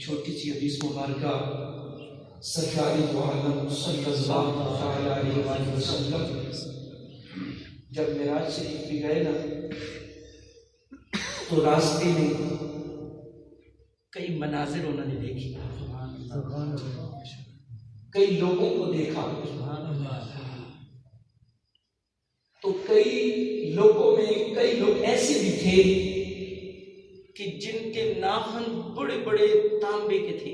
چھوٹی سی حدیث مبارکہ سرکار دو عالم صلی اللہ علیہ وآلہ وسلم جب معراج شریف بھی گئے نا تو راستے میں کئی مناظر انہوں نے دیکھی، کئی لوگوں کو دیکھا، تو کئی لوگوں میں کئی لوگ ایسے بھی تھے کہ جن کے ناخن بڑے بڑے تانبے کے تھے،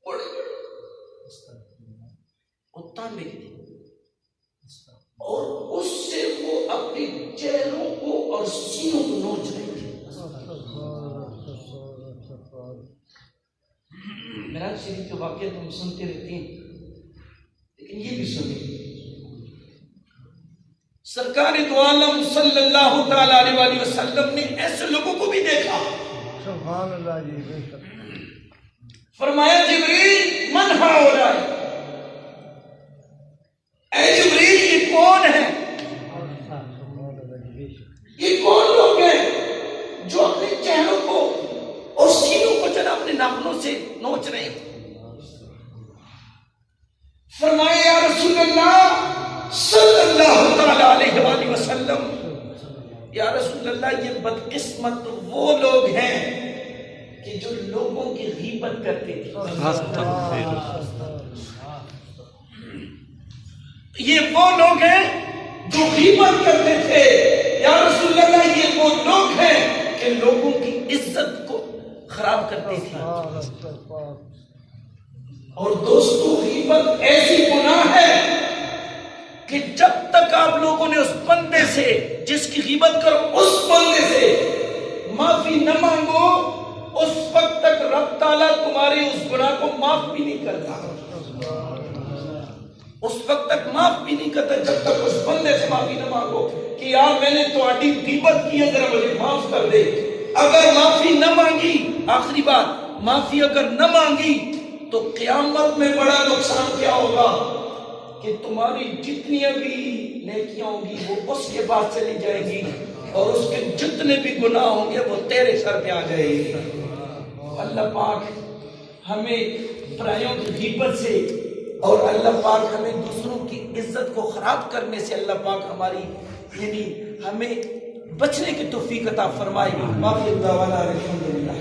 بڑے بڑے وہ تانبے کے تھے، اور اس سے وہ اپنے چہروں کو اور سینوں کو نوچ رہے تھے۔ معراج شریف کے واقعہ تو ہم سنتے رہتے ہیں، لیکن یہ بھی سنیں، سرکار دو عالم صلی اللہ تعالی علیہ وآلہ وسلم نے ایسے لوگوں کو بھی دیکھا۔ سبحان اللہ جی، بے شک۔ فرمایا جبریل من ہؤلاء، اے جبریل یہ کون ہے؟ یہ کون لوگ ہیں جو اپنے چہروں کو اور سینوں کو جناب اپنے ناخنوں سے نوچ رہے ہیں؟ فرمایا یا رسول اللہ صلی اللہ تعالی علیہ وآلہ وسلم، یا رسول اللہ یہ بدقسمت وہ لوگ ہیں کہ جو لوگوں کی غیبت کرتے تھے، یہ وہ لوگ ہیں جو غیبت کرتے تھے۔ یا رسول اللہ یہ وہ لوگ ہیں کہ لوگوں کی عزت کو خراب کرتے تھے۔ اور دوستو غیبت ایسی گناہ ہے کہ جب تک آپ لوگوں نے اس بندے سے جس کی غیبت کرو اس بندے سے معافی نہ مانگو، اس وقت تک رب تعالیٰ تمہاری اس گناہ کو معاف بھی نہیں کرتا، اس وقت تک معاف بھی نہیں کرتا جب تک اس بندے سے معافی نہ مانگو کہ یار میں نے تمہاری غیبت کی ہے، ذرا مجھے معاف کر دے۔ اگر معافی نہ مانگی، آخری بات، معافی اگر نہ مانگی تو قیامت میں بڑا نقصان کیا ہوگا کہ تمہاری جتنی بھی نیکیاں ہوں گی وہ اس کے پاس چلی جائیں گی، اور اس کے جتنے بھی گناہ ہوں گے وہ تیرے سر پہ آ جائے گی۔ اللہ پاک ہمیں پرائیوں کی غیبت سے اور اللہ پاک ہمیں دوسروں کی عزت کو خراب کرنے سے اللہ پاک ہماری یعنی ہمیں بچنے کی توفیق عطا فرمائے۔ باقی دعوانا الحمدللہ۔